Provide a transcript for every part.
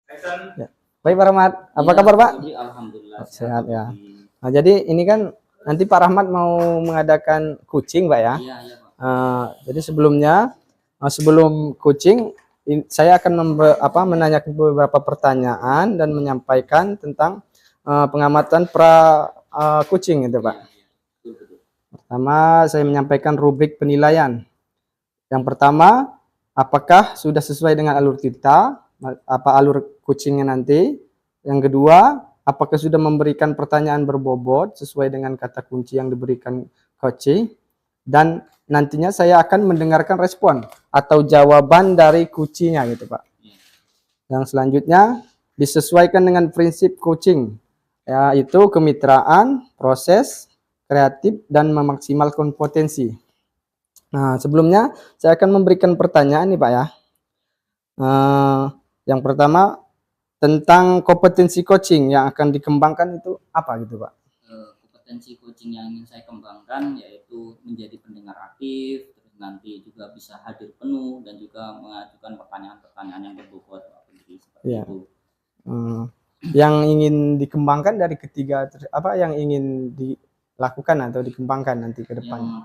Ya. Baik Pak Rahmat, apa kabar Pak? Alhamdulillah sehat ya. Nah, jadi ini kan nanti Pak Rahmat mau mengadakan coaching Pak ya. Iya, iya Pak. Jadi sebelumnya sebelum coaching saya akan menanyakan beberapa pertanyaan dan menyampaikan tentang pengamatan pra coaching itu Pak. Iya, betul. Pertama saya menyampaikan rubrik penilaian. Yang pertama, apakah sudah sesuai dengan alur kita, apa alur coachingnya nanti. Yang kedua, apakah sudah memberikan pertanyaan berbobot sesuai dengan kata kunci yang diberikan coaching. Dan nantinya saya akan mendengarkan respon atau jawaban dari coachingnya gitu Pak. Yang selanjutnya, disesuaikan dengan prinsip coaching, yaitu kemitraan, proses, kreatif, dan memaksimalkan potensi. Nah, sebelumnya saya akan memberikan pertanyaan nih Pak ya. Yang pertama, tentang kompetensi coaching yang akan dikembangkan itu apa gitu Pak? Kompetensi coaching yang ingin saya kembangkan yaitu menjadi pendengar aktif, terus nanti juga bisa hadir penuh dan juga mengajukan pertanyaan-pertanyaan yang berbobot seperti ya. itu. Yang ingin dikembangkan dari ketiga apa yang ingin dilakukan atau dikembangkan nanti ke depan?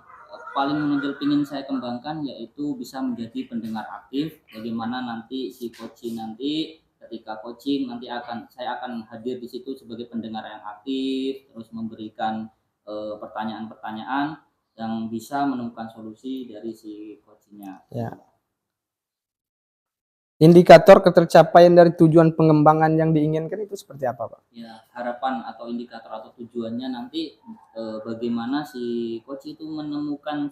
Paling menonjol ingin saya kembangkan yaitu bisa menjadi pendengar aktif. Bagaimana nanti si coaching nanti ketika coaching nanti saya akan hadir di situ sebagai pendengar yang aktif, terus memberikan pertanyaan-pertanyaan yang bisa menemukan solusi dari si coachingnya. Ya. Indikator ketercapaian dari tujuan pengembangan yang diinginkan itu seperti apa Pak? Ya, harapan atau indikator atau tujuannya nanti bagaimana si coach itu menemukan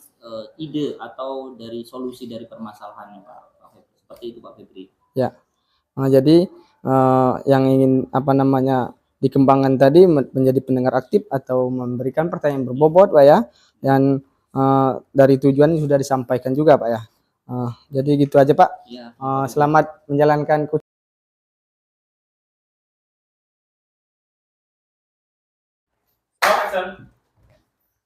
ide atau dari solusi dari permasalahannya Pak. Seperti itu Pak Febri. Ya, jadi yang ingin dikembangkan tadi menjadi pendengar aktif atau memberikan pertanyaan berbobot Pak ya, dan dari tujuan sudah disampaikan juga Pak ya. Jadi gitu aja Pak. Ya, selamat menjalankan coaching.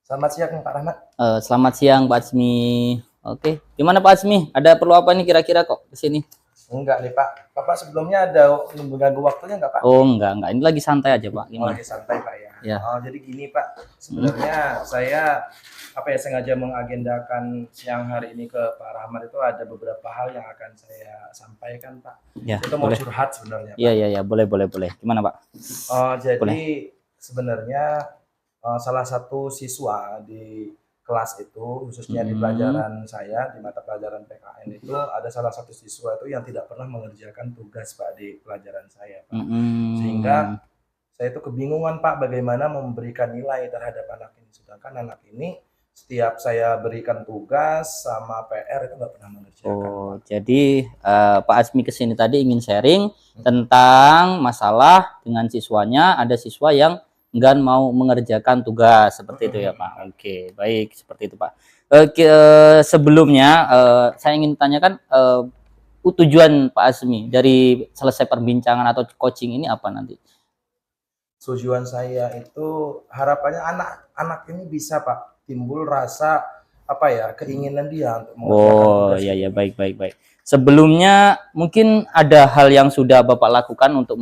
Selamat siang Pak Rahmat. Selamat siang Pak Azmi. Oke, gimana Pak Azmi? Ada perlu apa nih kira-kira kok ke sini? Enggak nih Pak. Bapak sebelumnya ada mengganggu waktunya enggak Pak? Oh enggak. Ini lagi santai aja Pak. Gimana? Lagi santai Pak ya. Ya. Jadi gini Pak, sebenarnya saya sengaja mengagendakan siang hari ini ke Pak Rahmat itu ada beberapa hal yang akan saya sampaikan Pak. Ya, itu mau curhat sebenarnya Pak. Iya, boleh. Gimana Pak? Jadi sebenarnya salah satu siswa di kelas itu, khususnya di pelajaran saya, di mata pelajaran PKN itu ada salah satu siswa itu yang tidak pernah mengerjakan tugas Pak di pelajaran saya Pak. Sehingga saya itu kebingungan Pak bagaimana memberikan nilai terhadap anak ini, sedangkan anak ini setiap saya berikan tugas sama PR itu nggak pernah mengerjakan. Pak. Jadi Pak Azmi kesini tadi ingin sharing tentang masalah dengan siswanya. Ada siswa yang enggan mau mengerjakan tugas seperti itu ya Pak. Oke, baik seperti itu Pak. Sebelumnya saya ingin tanyakan tujuan Pak Azmi dari selesai perbincangan atau coaching ini apa nanti? Tujuan saya itu harapannya anak-anak ini bisa Pak timbul rasa keinginan dia untuk mengerjakan tugas. Iya, baik. Sebelumnya mungkin ada hal yang sudah Bapak lakukan untuk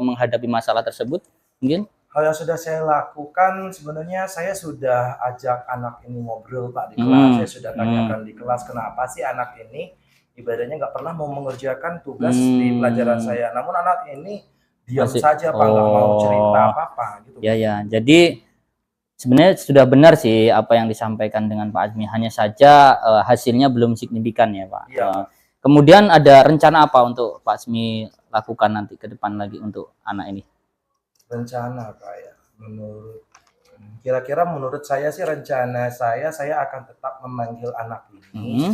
menghadapi masalah tersebut mungkin? Hal yang sudah saya lakukan sebenarnya saya sudah ajak anak ini ngobrol Pak di kelas. Saya sudah tanyakan di kelas kenapa sih anak ini ibadahnya nggak pernah mau mengerjakan tugas di pelajaran saya. Namun anak ini diam saja Pak, nggak mau cerita apa-apa gitu. Ya. Jadi sebenarnya sudah benar sih apa yang disampaikan dengan Pak Azmi. Hanya saja hasilnya belum signifikan ya Pak. Ya. Kemudian ada rencana apa untuk Pak Azmi lakukan nanti ke depan lagi untuk anak ini? Rencana Pak ya, kira-kira menurut saya sih rencana saya akan tetap memanggil anak ini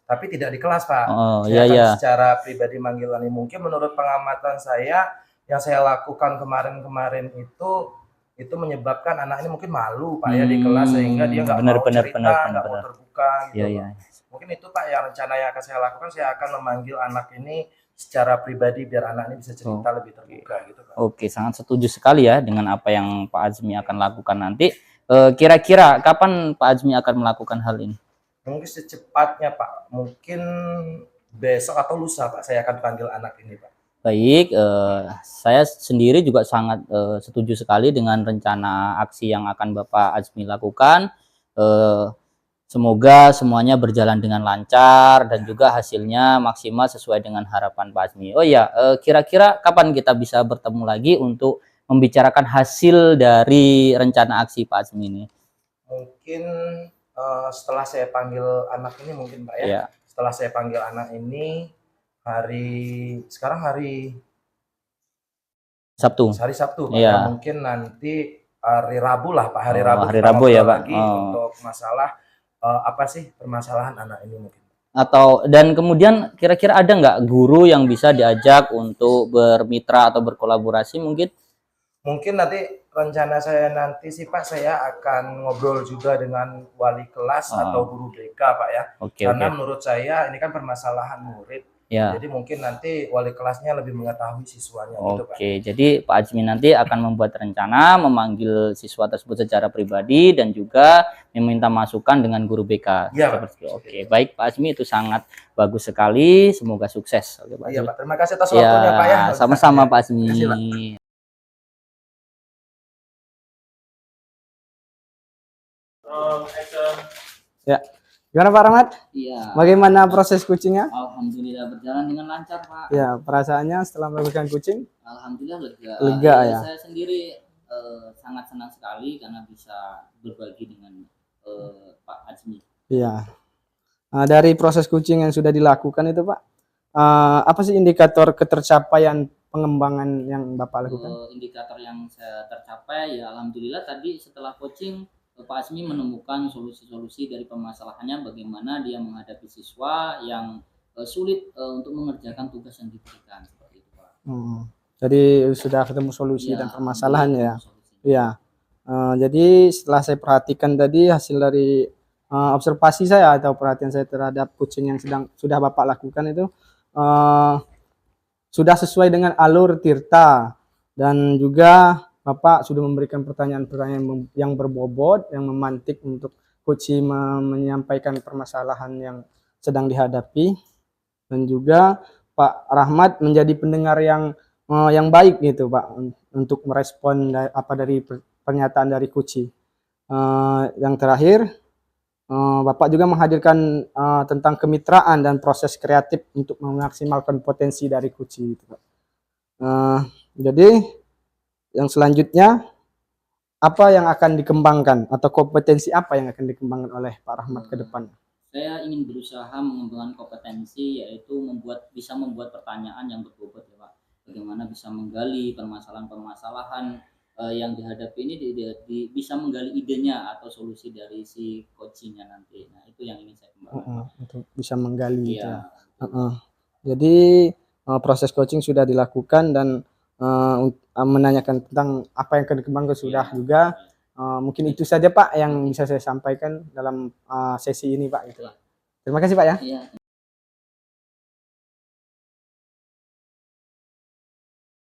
tapi tidak di kelas Pak. Saya akan secara pribadi manggil ini. Mungkin menurut pengamatan saya yang saya lakukan kemarin itu menyebabkan anak ini mungkin malu Pak ya di kelas, sehingga dia nggak mau cerita, nggak mau terbuka gitu. Mungkin itu Pak yang rencana yang akan saya lakukan. Saya akan memanggil anak ini secara pribadi biar anak ini bisa cerita lebih terbuka gitu Pak. Oke, sangat setuju sekali ya dengan apa yang Pak Azmi akan lakukan nanti. Kira-kira kapan Pak Azmi akan melakukan hal ini? Mungkin secepatnya Pak, mungkin besok atau lusa Pak saya akan panggil anak ini Pak. Baik, saya sendiri juga sangat setuju sekali dengan rencana aksi yang akan Bapak Azmi lakukan. Semoga semuanya berjalan dengan lancar dan juga hasilnya maksimal sesuai dengan harapan Pak Azmi. Oh iya, kira-kira kapan kita bisa bertemu lagi untuk membicarakan hasil dari rencana aksi Pak Azmi ini? Mungkin setelah saya panggil anak ini mungkin Pak ya. Iya. Setelah saya panggil anak ini sekarang hari Sabtu. Hari Sabtu, Pak. Iya. Ya, mungkin nanti hari Rabu lah, Pak. Hari Oh, Rabu hari kita Rabu ya, ngobrol Pak. lagi Oh. untuk masalah apa sih permasalahan anak ini mungkin. Dan kemudian kira-kira ada nggak guru yang bisa diajak untuk bermitra atau berkolaborasi mungkin? Mungkin nanti rencana saya nanti sih Pak, saya akan ngobrol juga dengan wali kelas atau guru BK Pak ya. Karena menurut saya ini kan permasalahan murid. Ya. Jadi mungkin nanti wali kelasnya lebih mengetahui siswanya gitu Pak. Oke, jadi Pak Azmi nanti akan membuat rencana memanggil siswa tersebut secara pribadi dan juga meminta masukan dengan guru BK. Iya, Pak. Oke, baik Pak Azmi, itu sangat bagus sekali. Semoga sukses. Oke, Pak Iya Azmi. Pak, terima kasih atas waktunya Pak ya. Sama-sama Pak Azmi. Terima kasih, Pak. Ya. Gimana Pak Rahmat? Iya. Bagaimana proses kucingnya? Alhamdulillah berjalan dengan lancar, Pak. Ya, perasaannya setelah melakukan kucing? Alhamdulillah lega. Lega ya. Saya sendiri sangat senang sekali karena bisa berbagi dengan Pak Azmi. Iya. Nah, dari proses kucing yang sudah dilakukan itu Pak, apa sih indikator ketercapaian pengembangan yang Bapak lakukan? Indikator yang saya tercapai ya alhamdulillah tadi setelah coaching Pak Azmi menemukan solusi-solusi dari permasalahannya bagaimana dia menghadapi siswa yang sulit untuk mengerjakan tugas yang diberikan seperti itu Pak. Jadi sudah ketemu solusi dan permasalahan ya. Solusi. Iya. Jadi setelah saya perhatikan tadi hasil dari observasi saya atau perhatian saya terhadap kucing yang sudah Bapak lakukan itu sudah sesuai dengan alur Tirta, dan juga Bapak sudah memberikan pertanyaan-pertanyaan yang berbobot, yang memantik untuk kucing menyampaikan permasalahan yang sedang dihadapi, dan juga Pak Rahmat menjadi pendengar yang baik gitu Pak untuk merespon dari pernyataan dari kucing. Yang terakhir, Bapak juga menghadirkan tentang kemitraan dan proses kreatif untuk memaksimalkan potensi dari kucing itu Pak. Jadi yang selanjutnya, apa yang akan dikembangkan atau kompetensi apa yang akan dikembangkan oleh Pak Rahmat ke depan? Saya ingin berusaha mengembangkan kompetensi, yaitu bisa membuat pertanyaan yang berbobot ya Pak. Bagaimana bisa menggali permasalahan-permasalahan yang dihadapi ini bisa menggali idenya atau solusi dari si coachingnya nanti. Nah itu yang ingin saya kembangkan. Untuk bisa menggali. Iya. Jadi proses coaching sudah dilakukan dan menanyakan tentang apa yang akan dikembangkan sudah juga. Mungkin itu saja Pak yang bisa saya sampaikan dalam sesi ini Pak. Terima kasih Pak ya. Iya.